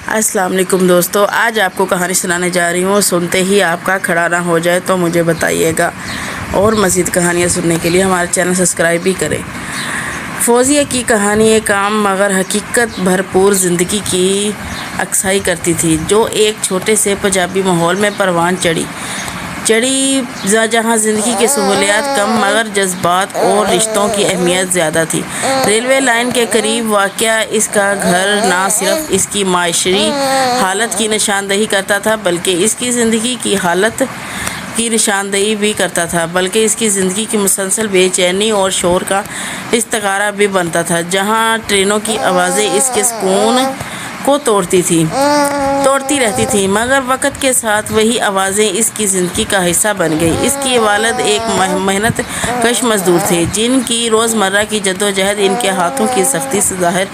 السلام علیکم دوستو، آج آپ کو کہانی سنانے جا رہی ہوں۔ سنتے ہی آپ کا کھڑا نہ ہو جائے تو مجھے بتائیے گا، اور مزید کہانیاں سننے کے لیے ہمارے چینل سبسکرائب بھی کریں۔ فوزیہ کی کہانی ایک عام مگر حقیقت بھرپور زندگی کی عکاسی کرتی تھی، جو ایک چھوٹے سے پنجابی ماحول میں پروان چڑھی جہاں زندگی کی سہولیات کم مگر جذبات اور رشتوں کی اہمیت زیادہ تھی۔ ریلوے لائن کے قریب واقع اس کا گھر نہ صرف اس کی معاشی حالت کی نشاندہی کرتا تھا بلکہ اس کی زندگی کی حالت کی نشاندہی بھی کرتا تھا، بلکہ اس کی زندگی کی مسلسل بے چینی اور شور کا استعارہ بھی بنتا تھا۔ جہاں ٹرینوں کی آوازیں اس کے سکون کو توڑتی رہتی تھیں، مگر وقت کے ساتھ وہی آوازیں اس کی زندگی کا حصہ بن گئیں۔ اس کے والد ایک محنت کش مزدور تھے، جن کی روزمرہ کی جدوجہد ان کے ہاتھوں کی سختی سے ظاہر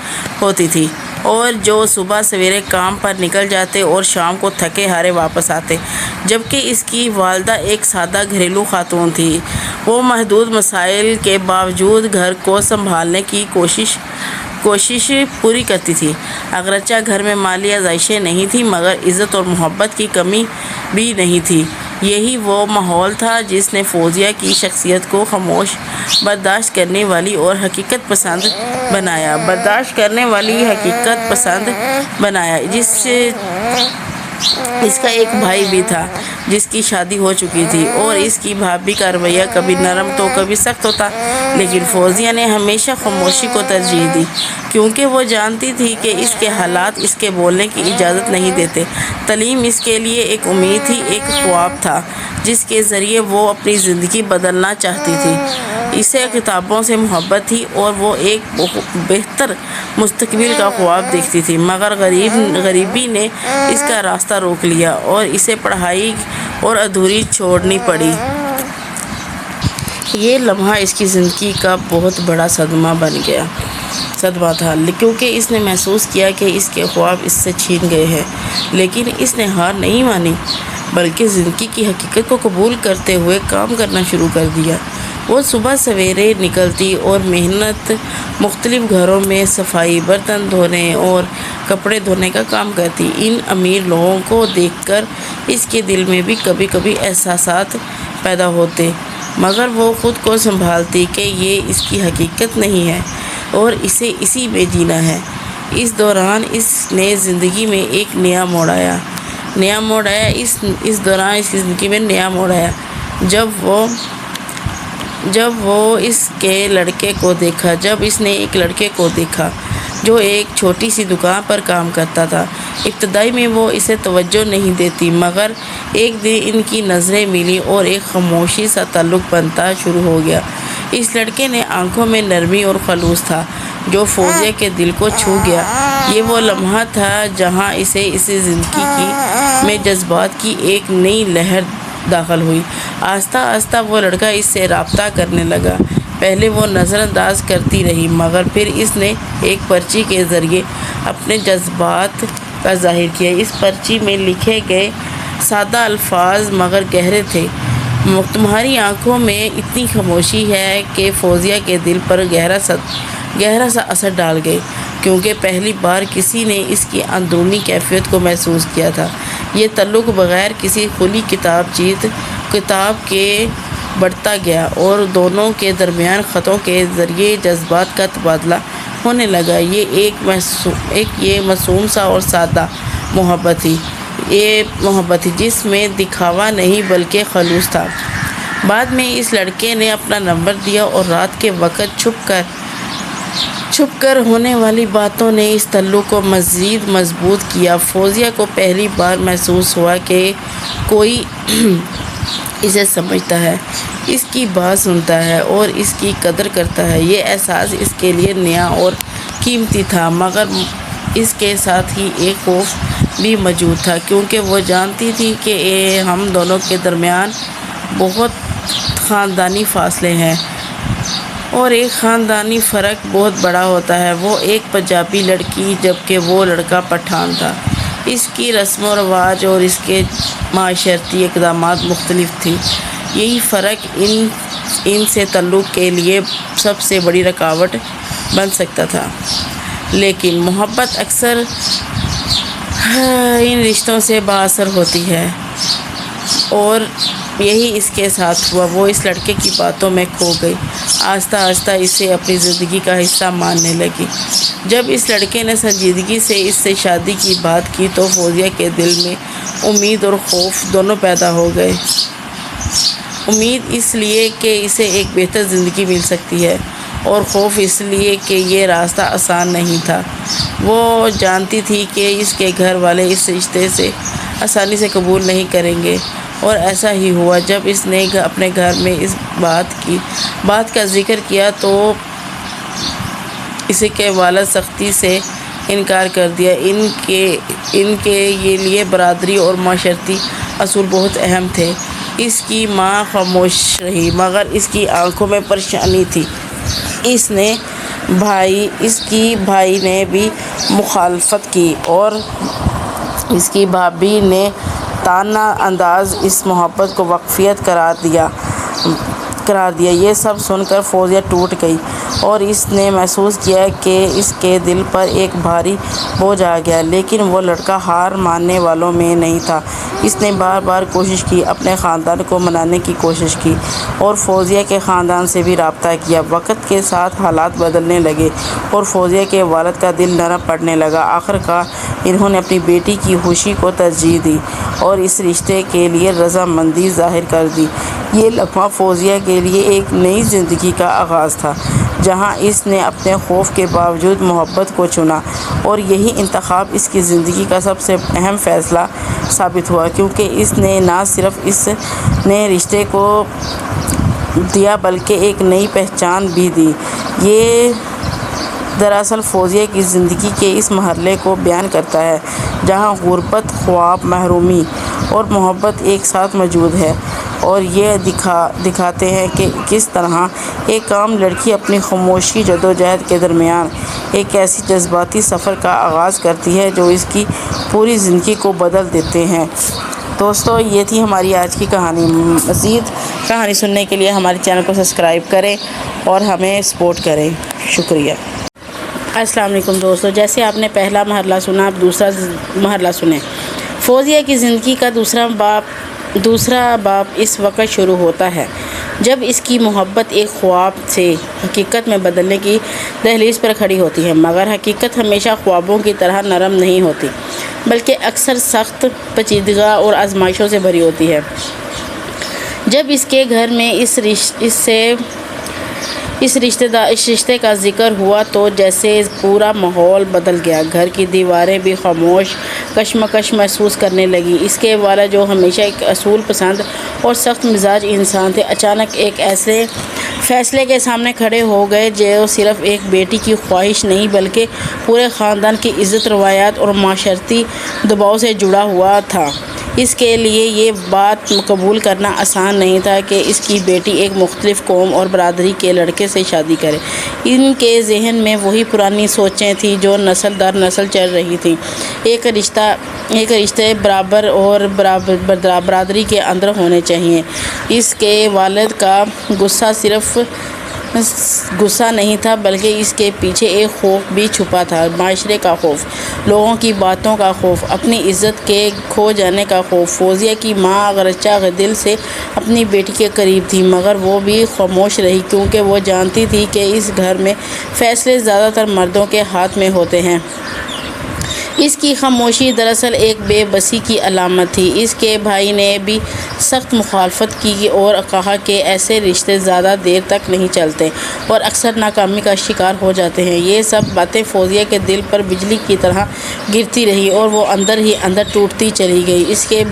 ہوتی تھی، اور جو صبح سویرے کام پر نکل جاتے اور شام کو تھکے ہارے واپس آتے۔ جبکہ اس کی والدہ ایک سادہ گھریلو خاتون تھی، وہ محدود وسائل کے باوجود گھر کو سنبھالنے کی کوشش پوری کرتی تھی۔ اگرچہ گھر میں مالی آسائشیں نہیں تھیں، مگر عزت اور محبت کی کمی بھی نہیں تھی۔ یہی وہ ماحول تھا جس نے فوزیہ کی شخصیت کو خاموش، برداشت کرنے والی اور حقیقت پسند بنایا۔ اس کا ایک بھائی بھی تھا جس کی شادی ہو چکی تھی، اور اس کی بھابھی کا رویہ کبھی نرم تو کبھی سخت ہوتا، لیکن فوزیہ نے ہمیشہ خاموشی کو ترجیح دی، کیونکہ وہ جانتی تھی کہ اس کے حالات اس کے بولنے کی اجازت نہیں دیتے۔ تعلیم اس کے لیے ایک امید تھی، ایک خواب تھا جس کے ذریعے وہ اپنی زندگی بدلنا چاہتی تھی۔ اسے کتابوں سے محبت تھی اور وہ ایک بہتر مستقبل کا خواب دیکھتی تھی، مگر غریبی نے اس کا راستہ روک لیا اور اسے پڑھائی اور ادھوری چھوڑنی پڑی۔ یہ لمحہ اس کی زندگی کا بہت بڑا صدمہ تھا، کیونکہ اس نے محسوس کیا کہ اس کے خواب اس سے چھین گئے ہیں، لیکن اس نے ہار نہیں مانی، بلکہ زندگی کی حقیقت کو قبول کرتے ہوئے کام کرنا شروع کر دیا۔ وہ صبح سویرے نکلتی اور مختلف گھروں میں صفائی، برتن دھونے اور کپڑے دھونے کا کام کرتی۔ ان امیر لوگوں کو دیکھ کر اس کے دل میں بھی کبھی کبھی احساسات پیدا ہوتے، مگر وہ خود کو سنبھالتی کہ یہ اس کی حقیقت نہیں ہے اور اسے اسی میں جینا ہے۔ اس دوران اس نے زندگی میں ایک نیا موڑ آیا۔ جب اس نے ایک لڑکے کو دیکھا جو ایک چھوٹی سی دکان پر کام کرتا تھا۔ ابتدائی میں وہ اسے توجہ نہیں دیتی، مگر ایک دن ان کی نظریں ملی اور ایک خاموشی سا تعلق بنتا شروع ہو گیا۔ اس لڑکے نے آنکھوں میں نرمی اور خلوص تھا جو فوزیہ کے دل کو چھو گیا۔ یہ وہ لمحہ تھا جہاں اسے زندگی میں جذبات کی ایک نئی لہر داخل ہوئی۔ آہستہ آہستہ وہ لڑکا اس سے رابطہ کرنے لگا۔ پہلے وہ نظر انداز کرتی رہی، مگر پھر اس نے ایک پرچی کے ذریعے اپنے جذبات کا ظاہر کیا۔ اس پرچی میں لکھے گئے سادہ الفاظ مگر گہرے تھے: تمہاری آنکھوں میں اتنی خاموشی ہے کہ فوزیہ کے دل پر گہرا سا اثر ڈال گئے، کیونکہ پہلی بار کسی نے اس کی اندرونی کیفیت کو محسوس کیا تھا۔ یہ تعلق بغیر کسی کھلی کتاب کے بڑھتا گیا، اور دونوں کے درمیان خطوں کے ذریعے جذبات کا تبادلہ ہونے لگا۔ یہ معصوم سا اور سادہ محبت تھی جس میں دکھاوا نہیں بلکہ خلوص تھا۔ بعد میں اس لڑکے نے اپنا نمبر دیا، اور رات کے وقت چھپ کر ہونے والی باتوں نے اس تعلق کو مزید مضبوط کیا۔ فوزیہ کو پہلی بار محسوس ہوا کہ کوئی اسے سمجھتا ہے، اس کی بات سنتا ہے اور اس کی قدر کرتا ہے۔ یہ احساس اس کے لیے نیا اور قیمتی تھا، مگر اس کے ساتھ ہی ایک خوف بھی موجود تھا، کیونکہ وہ جانتی تھی کہ ہم دونوں کے درمیان بہت خاندانی فاصلے ہیں، اور ایک خاندانی فرق بہت بڑا ہوتا ہے۔ وہ ایک پنجابی لڑکی، جبکہ وہ لڑکا پٹھان تھا۔ اس کی رسم و رواج اور اس کے معاشرتی اقدامات مختلف تھے۔ یہی فرق ان سے تعلق کے لیے سب سے بڑی رکاوٹ بن سکتا تھا، لیکن محبت اکثر ان رشتوں سے بااثر ہوتی ہے، اور یہی اس کے ساتھ ہوا۔ وہ اس لڑکے کی باتوں میں کھو گئی، آہستہ آہستہ اسے اپنی زندگی کا حصہ ماننے لگی۔ جب اس لڑکے نے سنجیدگی سے اس سے شادی کی بات کی تو فوزیہ کے دل میں امید اور خوف دونوں پیدا ہو گئے۔ امید اس لیے کہ اسے ایک بہتر زندگی مل سکتی ہے، اور خوف اس لیے کہ یہ راستہ آسان نہیں تھا۔ وہ جانتی تھی کہ اس کے گھر والے اس رشتے سے آسانی سے قبول نہیں کریں گے، اور ایسا ہی ہوا۔ جب اس نے اپنے گھر میں اس بات کا ذکر کیا تو اس کے والد سختی سے انکار کر دیا۔ ان کے لیے برادری اور معاشرتی اصول بہت اہم تھے۔ اس کی ماں خاموش رہی، مگر اس کی آنکھوں میں پریشانی تھی۔ اس کی بھائی نے بھی مخالفت کی، اور اس کی بھابھی نے طعنہ انداز اس محبت کو وقفیت قرار دیا۔ یہ سب سن کر فوزیہ ٹوٹ گئی، اور اس نے محسوس کیا کہ اس کے دل پر ایک بھاری بوجھ آ گیا۔ لیکن وہ لڑکا ہار ماننے والوں میں نہیں تھا۔ اس نے بار بار کوشش کی، اپنے خاندان کو منانے کی کوشش کی، اور فوزیہ کے خاندان سے بھی رابطہ کیا۔ وقت کے ساتھ حالات بدلنے لگے، اور فوزیہ کے والد کا دل نرم پڑنے لگا۔ آخرکار انہوں نے اپنی بیٹی کی خوشی کو ترجیح دی، اور اس رشتے کے لیے رضامندی ظاہر کر دی۔ یہ لمحہ فوزیہ کے لیے ایک نئی زندگی کا آغاز تھا، جہاں اس نے اپنے خوف کے باوجود محبت کو چنا، اور یہی انتخاب اس کی زندگی کا سب سے اہم فیصلہ ثابت ہوا، کیونکہ اس نے نہ صرف اس نئے رشتے کو دیا بلکہ ایک نئی پہچان بھی دی۔ یہ دراصل فوزیہ کی زندگی کے اس مرحلے کو بیان کرتا ہے جہاں غربت، خواب، محرومی اور محبت ایک ساتھ موجود ہے، اور یہ دکھاتے ہیں کہ کس طرح ایک عام لڑکی اپنی خاموشی جدوجہد کے درمیان ایک ایسی جذباتی سفر کا آغاز کرتی ہے جو اس کی پوری زندگی کو بدل دیتے ہیں۔ دوستو، یہ تھی ہماری آج کی کہانی۔ مزید کہانی سننے کے لیے ہمارے چینل کو سبسکرائب کریں اور ہمیں سپورٹ کریں۔ شکریہ۔ السلام علیکم دوستو، جیسے آپ نے پہلا مرحلہ سنا، اب دوسرا مرحلہ سنیں۔ فوزیہ کی زندگی کا دوسرا باب اس وقت شروع ہوتا ہے جب اس کی محبت ایک خواب سے حقیقت میں بدلنے کی دہلیز پر کھڑی ہوتی ہے، مگر حقیقت ہمیشہ خوابوں کی طرح نرم نہیں ہوتی، بلکہ اکثر سخت، پیچیدگی اور آزمائشوں سے بھری ہوتی ہے۔ جب اس کے گھر میں اس رشتے کا ذکر ہوا تو جیسے پورا ماحول بدل گیا۔ گھر کی دیواریں بھی خاموش کشمکش محسوس کرنے لگی۔ اس کے والد، جو ہمیشہ ایک اصول پسند اور سخت مزاج انسان تھے، اچانک ایک ایسے فیصلے کے سامنے کھڑے ہو گئے جو صرف ایک بیٹی کی خواہش نہیں بلکہ پورے خاندان کی عزت، روایات اور معاشرتی دباؤ سے جڑا ہوا تھا۔ اس کے لیے یہ بات قبول کرنا آسان نہیں تھا کہ اس کی بیٹی ایک مختلف قوم اور برادری کے لڑکے سے شادی کرے۔ ان کے ذہن میں وہی پرانی سوچیں تھیں جو نسل در نسل چل رہی تھیں، ایک رشتے برابر اور برادری کے اندر ہونے چاہیے۔ اس کے والد کا غصہ صرف غصہ نہیں تھا بلکہ اس کے پیچھے ایک خوف بھی چھپا تھا، معاشرے کا خوف، لوگوں کی باتوں کا خوف، اپنی عزت کے کھو جانے کا خوف۔ فوزیہ کی ماں اگرچہ دل سے اپنی بیٹی کے قریب تھی، مگر وہ بھی خاموش رہی، کیونکہ وہ جانتی تھی کہ اس گھر میں فیصلے زیادہ تر مردوں کے ہاتھ میں ہوتے ہیں۔ اس کی خاموشی دراصل ایک بے بسی کی علامت تھی۔ اس کے بھائی نے بھی سخت مخالفت کی اور کہا کہ ایسے رشتے زیادہ دیر تک نہیں چلتے اور اکثر ناکامی کا شکار ہو جاتے ہیں۔ یہ سب باتیں فوزیہ کے دل پر بجلی کی طرح گرتی رہی اور وہ اندر ہی اندر ٹوٹتی چلی گئی۔ اس کے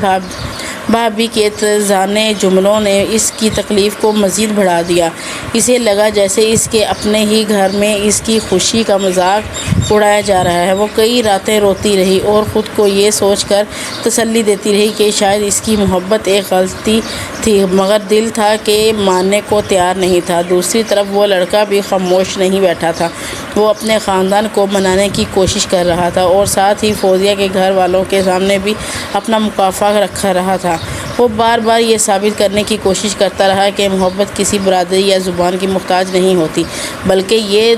بھابھی کے ترزانے جملوں نے اس کی تکلیف کو مزید بڑھا دیا۔ اسے لگا جیسے اس کے اپنے ہی گھر میں اس کی خوشی کا مذاق اڑایا جا رہا ہے۔ وہ کئی راتیں روتی رہی اور خود کو یہ سوچ کر تسلی دیتی رہی کہ شاید اس کی محبت ایک غلطی تھی، مگر دل تھا کہ ماننے کو تیار نہیں تھا۔ دوسری طرف وہ لڑکا بھی خاموش نہیں بیٹھا تھا، وہ اپنے خاندان کو منانے کی کوشش کر رہا تھا اور ساتھ ہی فوزیہ کے گھر والوں کے سامنے بھی اپنا مکافہ رکھ رہا تھا۔ وہ بار بار یہ ثابت کرنے کی کوشش کرتا رہا کہ محبت کسی برادری یا زبان کی محتاج نہیں ہوتی، بلکہ یہ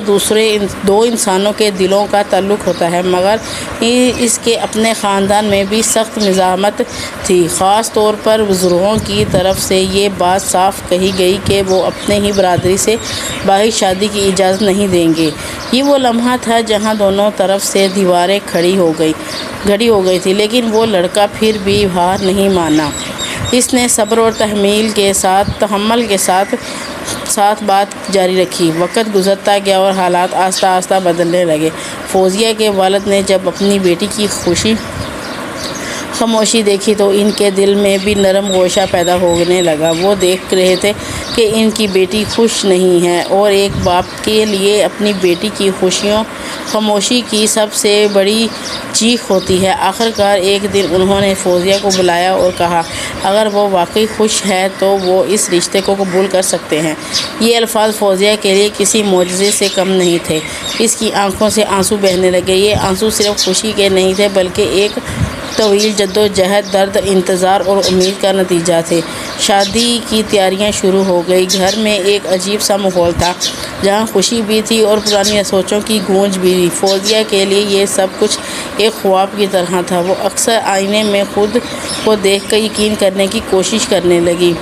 دو انسانوں کے دلوں کا تعلق ہوتا ہے۔ مگر اس کے اپنے خاندان میں بھی سخت مزاحمت تھی، خاص طور پر بزرگوں کی طرف سے یہ بات صاف کہی گئی کہ وہ اپنے ہی برادری سے باہر شادی کی اجازت نہیں دیں گے۔ یہ وہ لمحہ تھا جہاں دونوں طرف سے دیواریں کھڑی ہو گئی تھی، لیکن وہ لڑکا پھر بھی ہار نہیں مانا۔ اس نے صبر اور تحمل کے ساتھ بات جاری رکھی۔ وقت گزرتا گیا اور حالات آہستہ آہستہ بدلنے لگے۔ فوزیہ کے والد نے جب اپنی بیٹی کی خاموشی دیکھی تو ان کے دل میں بھی نرم گوشہ پیدا ہونے لگا۔ وہ دیکھ رہے تھے کہ ان کی بیٹی خوش نہیں ہے، اور ایک باپ کے لیے اپنی بیٹی کی خاموشی کی سب سے بڑی چیخ ہوتی ہے۔ آخرکار ایک دن انہوں نے فوزیہ کو بلایا اور کہا، اگر وہ واقعی خوش ہے تو وہ اس رشتے کو قبول کر سکتے ہیں۔ یہ الفاظ فوزیہ کے لیے کسی معجزے سے کم نہیں تھے۔ اس کی آنکھوں سے آنسو بہنے لگے۔ یہ آنسو صرف خوشی کے نہیں تھے، بلکہ ایک طویل جدوجہد، درد، انتظار اور امید کا نتیجہ تھے۔ شادی کی تیاریاں شروع ہو گئی۔ گھر میں ایک عجیب سا ماحول تھا، جہاں خوشی بھی تھی اور پرانی سوچوں کی گونج بھی تھی۔ فوزیہ کے لیے یہ سب کچھ ایک خواب کی طرح تھا۔ وہ اکثر آئینے میں خود کو دیکھ کر یقین کرنے کی کوشش کرنے لگی،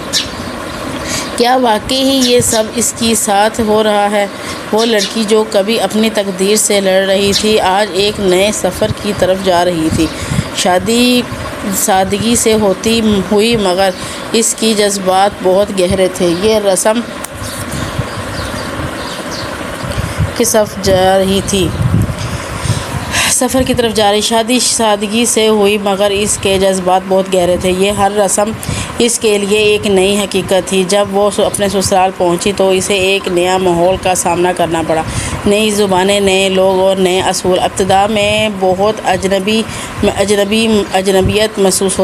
کیا واقعی ہی یہ سب اس کے ساتھ ہو رہا ہے؟ وہ لڑکی جو کبھی اپنی تقدیر سے لڑ رہی تھی، آج ایک نئے سفر کی طرف جا رہی تھی۔ شادی سادگی سے ہوئی، مگر اس کی جذبات بہت گہرے تھے۔ یہ رسم سفر کی طرف جا رہی شادی سادگی سے ہوئی، مگر اس کے جذبات بہت گہرے تھے۔ یہ ہر رسم اس کے لیے ایک نئی حقیقت تھی۔ جب وہ اپنے سسرال پہنچی تو اسے ایک نیا ماحول کا سامنا کرنا پڑا، نئی زبانیں، نئے لوگ اور نئے اصول۔ ابتدا میں بہت اجنبیت محسوس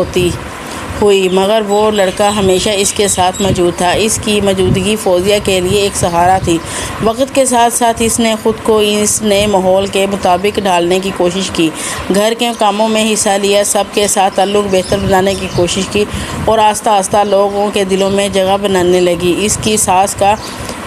ہوئی، مگر وہ لڑکا ہمیشہ اس کے ساتھ موجود تھا۔ اس کی موجودگی فوزیہ کے لیے ایک سہارا تھی۔ وقت کے ساتھ ساتھ اس نے خود کو اس نئے ماحول کے مطابق ڈھالنے کی کوشش کی، گھر کے کاموں میں حصہ لیا، سب کے ساتھ تعلق بہتر بنانے کی کوشش کی، اور آہستہ آہستہ لوگوں کے دلوں میں جگہ بنانے لگی۔ اس کی ساس کا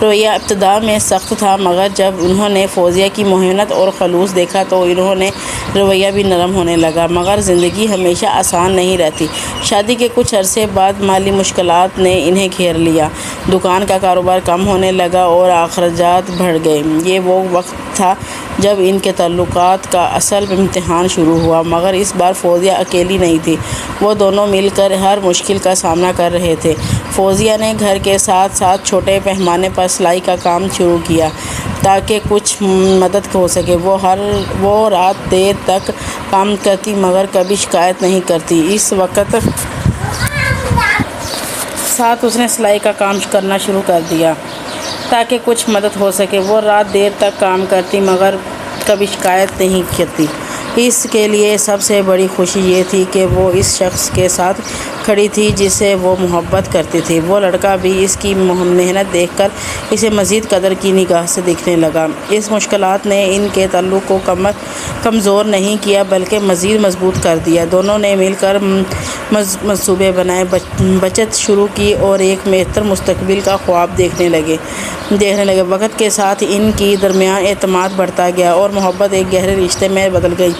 رویہ ابتدا میں سخت تھا، مگر جب انہوں نے فوزیہ کی محنت اور خلوص دیکھا تو انہوں نے رویہ بھی نرم ہونے لگا۔ مگر زندگی ہمیشہ آسان نہیں رہتی۔ شادی کے کچھ عرصے بعد مالی مشکلات نے انہیں گھیر لیا۔ دکان کا کاروبار کم ہونے لگا اور اخراجات بڑھ گئے۔ یہ وہ وقت تھا جب ان کے تعلقات کا اصل امتحان شروع ہوا۔ مگر اس بار فوزیہ اکیلی نہیں تھی، وہ دونوں مل کر ہر مشکل کا سامنا کر رہے تھے۔ فوزیہ نے گھر کے ساتھ ساتھ چھوٹے پیمانے پر سلائی کا کام شروع کیا تاکہ کچھ مدد ہو سکے۔ وہ رات دیر تک کام کرتی، مگر کبھی شکایت نہیں کرتی۔ اس وقت ساتھ اس نے سلائی کا کام کرنا شروع کر دیا تاکہ کچھ مدد ہو سکے۔ وہ رات دیر تک کام کرتی، مگر کبھی شکایت نہیں کرتی۔ اس کے لیے سب سے بڑی خوشی یہ تھی کہ وہ اس شخص کے ساتھ کھڑی تھی جسے وہ محبت کرتی تھی۔ وہ لڑکا بھی اس کی محنت دیکھ کر اسے مزید قدر کی نگاہ سے دیکھنے لگا۔ اس مشکلات نے ان کے تعلق کو کمزور نہیں کیا، بلکہ مزید مضبوط کر دیا۔ دونوں نے مل کر منصوبے بنائے، بچت شروع کی اور ایک بہتر مستقبل کا خواب دیکھنے لگے۔ وقت کے ساتھ ان کی درمیان اعتماد بڑھتا گیا اور محبت ایک گہرے رشتے میں بدل گئی۔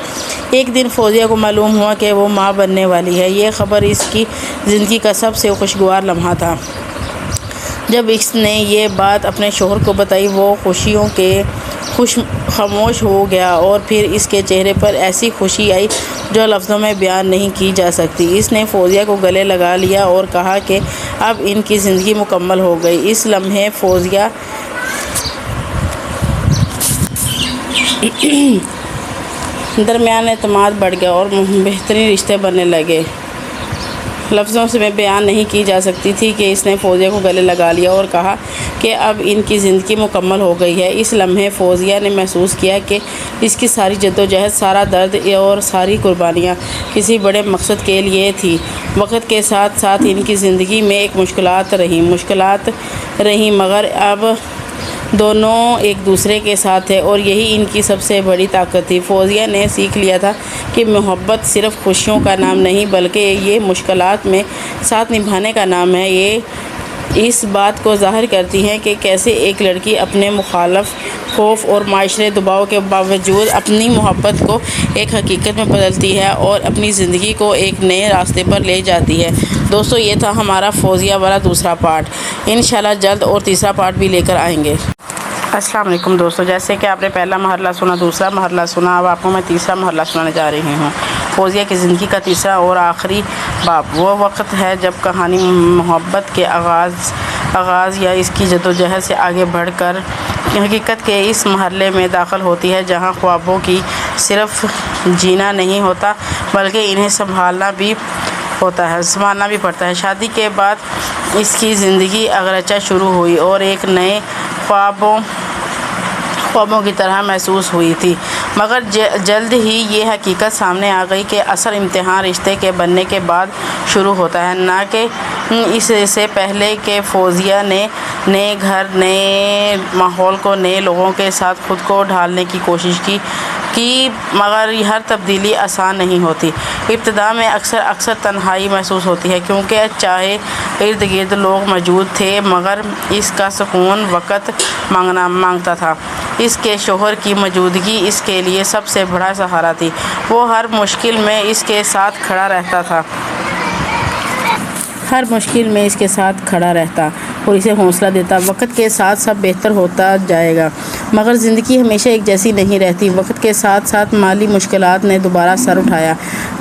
ایک دن فوزیہ کو معلوم ہوا کہ وہ ماں بننے والی ہے۔ یہ خبر اس کی زندگی کا سب سے خوشگوار لمحہ تھا۔ جب اس نے یہ بات اپنے شوہر کو بتائی، وہ خاموش ہو گیا، اور پھر اس کے چہرے پر ایسی خوشی آئی جو لفظوں میں بیان نہیں کی جا سکتی۔ اس نے فوزیہ کو گلے لگا لیا اور کہا کہ اب ان کی زندگی مکمل ہو گئی۔ اس لمحے فوزیہ درمیان اعتماد بڑھ گیا اور بہترین رشتے بننے لگے۔ لفظوں سے میں بیان نہیں کی جا سکتی تھی کہ اس نے فوزیہ کو گلے لگا لیا اور کہا کہ اب ان کی زندگی مکمل ہو گئی ہے۔ اس لمحے فوزیہ نے محسوس کیا کہ اس کی ساری جدوجہد، سارا درد اور ساری قربانیاں کسی بڑے مقصد کے لیے تھی۔ وقت کے ساتھ ساتھ ان کی زندگی میں ایک مشکلات رہیں، مگر اب دونوں ایک دوسرے کے ساتھ تھے اور یہی ان کی سب سے بڑی طاقت تھی۔ فوزیہ نے سیکھ لیا تھا کہ محبت صرف خوشیوں کا نام نہیں بلکہ یہ مشکلات میں ساتھ نبھانے کا نام ہے۔ یہ اس بات کو ظاہر کرتی ہے کہ کیسے ایک لڑکی اپنے مخالف خوف اور معاشرے دباؤ کے باوجود اپنی محبت کو ایک حقیقت میں بدلتی ہے اور اپنی زندگی کو ایک نئے راستے پر لے جاتی ہے۔ دوستو، یہ تھا ہمارا فوزیہ والا دوسرا پارٹ۔ انشاءاللہ جلد اور تیسرا پارٹ بھی لے کر آئیں گے۔ السلام علیکم دوستو، جیسے کہ آپ نے پہلا محلہ سنا، دوسرا محلہ سنا، اب آپ کو میں تیسرا محلہ سنانے جا رہی ہوں۔ فوزیہ کی زندگی کا تیسرا اور آخری باب وہ وقت ہے جب کہانی محبت کے آغاز یا اس کی جدوجہد سے آگے بڑھ کر حقیقت کے اس مرحلے میں داخل ہوتی ہے جہاں خوابوں کی صرف جینا نہیں ہوتا بلکہ انہیں سنبھالنا بھی پڑتا ہے۔ شادی کے بعد اس کی زندگی اگرچہ شروع ہوئی اور ایک نئے خوابوں کی طرح محسوس ہوئی تھی، مگر جلد ہی یہ حقیقت سامنے آ گئی کہ اصل امتحان رشتے کے بننے کے بعد شروع ہوتا ہے، نہ کہ اس سے پہلے کہ فوزیہ نے نئے گھر، نئے ماحول کو نئے لوگوں کے ساتھ خود کو ڈھالنے کی کوشش کی مگر ہر تبدیلی آسان نہیں ہوتی۔ ابتدا میں اکثر تنہائی محسوس ہوتی ہے کیونکہ چاہے ارد گرد لوگ موجود تھے مگر اس کا سکون وقت مانگتا تھا۔ اس کے شوہر کی موجودگی اس کے لیے سب سے بڑا سہارا تھی، وہ ہر مشکل میں اس کے ساتھ کھڑا رہتا اور اسے حوصلہ دیتا۔ وقت کے ساتھ سب بہتر ہوتا جائے گا مگر زندگی ہمیشہ ایک جیسی نہیں رہتی۔ وقت کے ساتھ ساتھ مالی مشکلات نے دوبارہ سر اٹھایا،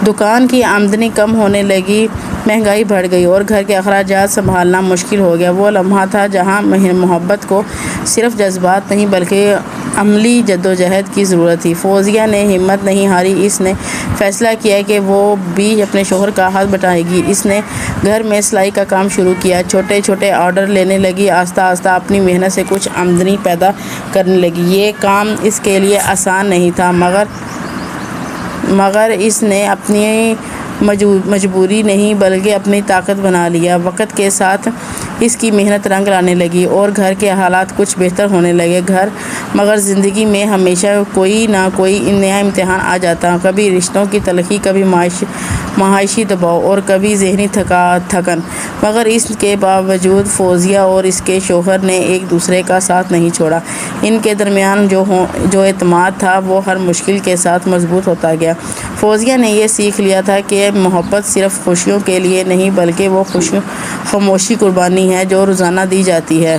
دکان کی آمدنی کم ہونے لگی، مہنگائی بڑھ گئی اور گھر کے اخراجات سنبھالنا مشکل ہو گیا۔ وہ لمحہ تھا جہاں محبت کو صرف جذبات نہیں بلکہ عملی جدوجہد کی ضرورت تھی۔ فوزیہ نے ہمت نہیں ہاری، اس نے فیصلہ کیا کہ وہ بھی اپنے شوہر کا ہاتھ بٹائے گی۔ اس نے گھر میں سلائی کا کام شروع کیا، چھوٹے چھوٹے آرڈر لینے لگی، آہستہ آہستہ اپنی محنت سے کچھ آمدنی پیدا کرنے لگی۔ یہ کام اس کے لیے آسان نہیں تھا مگر اس نے اپنی مجبوری نہیں بلکہ اپنی طاقت بنا لیا۔ وقت کے ساتھ اس کی محنت رنگ لانے لگی اور گھر کے حالات کچھ بہتر ہونے لگے۔ مگر زندگی میں ہمیشہ کوئی نہ کوئی نیا امتحان آ جاتا، کبھی رشتوں کی تلخی، کبھی معاشی دباؤ اور کبھی ذہنی تھکن۔ مگر اس کے باوجود فوزیہ اور اس کے شوہر نے ایک دوسرے کا ساتھ نہیں چھوڑا۔ ان کے درمیان جو اعتماد تھا وہ ہر مشکل کے ساتھ مضبوط ہوتا گیا۔ فوزیہ نے یہ سیکھ لیا تھا کہ محبت صرف خوشیوں کے لیے نہیں بلکہ وہ خاموشی قربانی ہے جو روزانہ دی جاتی ہے۔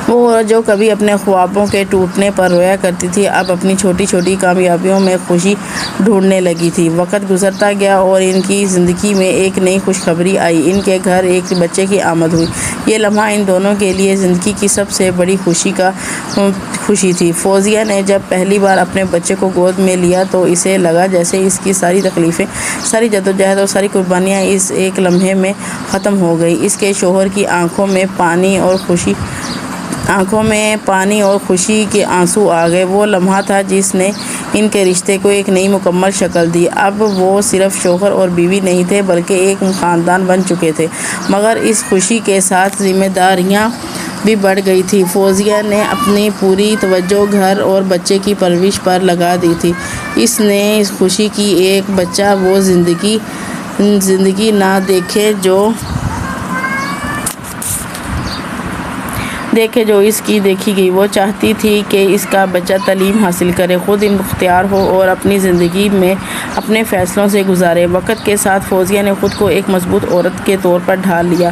وہ جو کبھی اپنے خوابوں کے ٹوٹنے پر رویا کرتی تھی اب اپنی چھوٹی چھوٹی کامیابیوں میں خوشی ڈھونڈنے لگی تھی۔ وقت گزرتا گیا اور ان کی زندگی میں ایک نئی خوشخبری آئی، ان کے گھر ایک بچے کی آمد ہوئی۔ یہ لمحہ ان دونوں کے لیے زندگی کی سب سے بڑی خوشی تھی۔ فوزیہ نے جب پہلی بار اپنے بچے کو گود میں لیا تو اسے لگا جیسے اس کی ساری تکلیفیں، ساری جدوجہد اور ساری قربانیاں اس ایک لمحے میں ختم ہو گئی۔ اس کے شوہر کی آنکھوں میں پانی اور خوشی کے آنسو آ گئے۔ وہ لمحہ تھا جس نے ان کے رشتے کو ایک نئی مکمل شکل دی۔ اب وہ صرف شوہر اور بیوی نہیں تھے بلکہ ایک خاندان بن چکے تھے، مگر اس خوشی کے ساتھ ذمہ داریاں بھی بڑھ گئی تھی۔ فوزیہ نے اپنی پوری توجہ گھر اور بچے کی پرورش پر لگا دی تھی۔ اس نے اس خوشی کی ایک بچہ وہ زندگی نہ دیکھے جو اس کی دیکھی گئی۔ وہ چاہتی تھی کہ اس کا بچہ تعلیم حاصل کرے، خود مختار ہو اور اپنی زندگی میں اپنے فیصلوں سے گزارے۔ وقت کے ساتھ فوزیہ نے خود کو ایک مضبوط عورت کے طور پر ڈھال لیا۔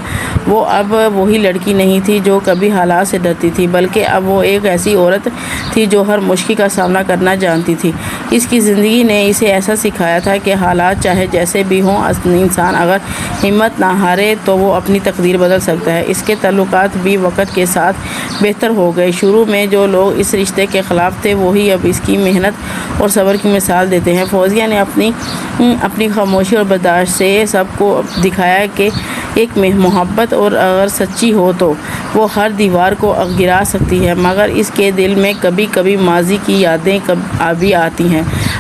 وہ اب وہی لڑکی نہیں تھی جو کبھی حالات سے ڈرتی تھی بلکہ اب وہ ایک ایسی عورت تھی جو ہر مشکل کا سامنا کرنا جانتی تھی۔ اس کی زندگی نے اسے ایسا سکھایا تھا کہ حالات چاہے جیسے بھی ہوں، انسان اگر ہمت نہ ہارے تو وہ اپنی تقدیر بدل سکتا ہے۔ اس کے تعلقات بھی وقت کے ساتھ بہتر ہو گئے۔ شروع میں جو لوگ اس رشتے کے خلاف تھے وہی اب اس کی محنت اور صبر کی مثال دیتے ہیں۔ فوزیہ نے اپنی خاموشی اور برداشت سے سب کو دکھایا کہ ایک محبت اور اگر سچی ہو تو وہ ہر دیوار کو گرا سکتی ہے، مگر اس کے دل میں کبھی کبھی ماضی کی یادیں بھی آتی ہیں۔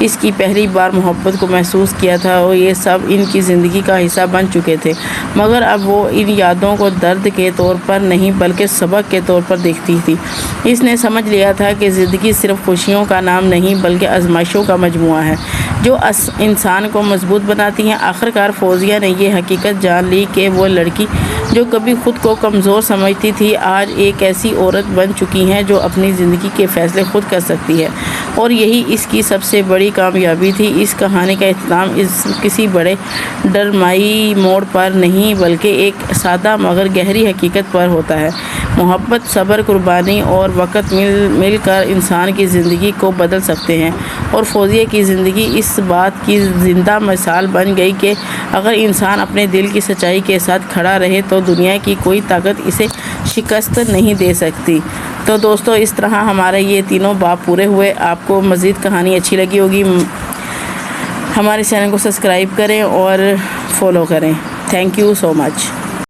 اس کی پہلی بار محبت کو محسوس کیا تھا، اور یہ سب ان کی زندگی کا حصہ بن چکے تھے، مگر اب وہ ان یادوں کو درد کے طور پر نہیں بلکہ سبق کے طور پر دیکھتی تھی۔ اس نے سمجھ لیا تھا کہ زندگی صرف خوشیوں کا نام نہیں بلکہ آزمائشوں کا مجموعہ ہے جو انسان کو مضبوط بناتی ہیں۔ آخرکار فوزیہ نے یہ حقیقت جان لی کہ وہ لڑکی جو کبھی خود کو کمزور سمجھتی تھی آج ایک ایسی عورت بن چکی ہیں جو اپنی زندگی کے فیصلے خود کر سکتی ہے، اور یہی اس کی سب سے بڑی کامیابی تھی۔ اس کہانی کا اختتام کسی بڑے ڈرامائی موڑ پر نہیں بلکہ ایک سادہ مگر گہری حقیقت پر ہوتا ہے۔ محبت، صبر، قربانی اور وقت مل کر انسان کی زندگی کو بدل سکتے ہیں، اور فوزیہ کی زندگی اس بات کی زندہ مثال بن گئی کہ اگر انسان اپنے دل کی سچائی کے ساتھ کھڑا رہے تو دنیا کی کوئی طاقت اسے شکست نہیں دے سکتی۔ تو دوستو اس طرح ہمارے یہ تینوں باب پورے ہوئے۔ آپ کو مزید کہانی اچھی لگی ہوگی، ہمارے چینل کو سبسکرائب کریں اور فالو کریں۔ Thank you so much.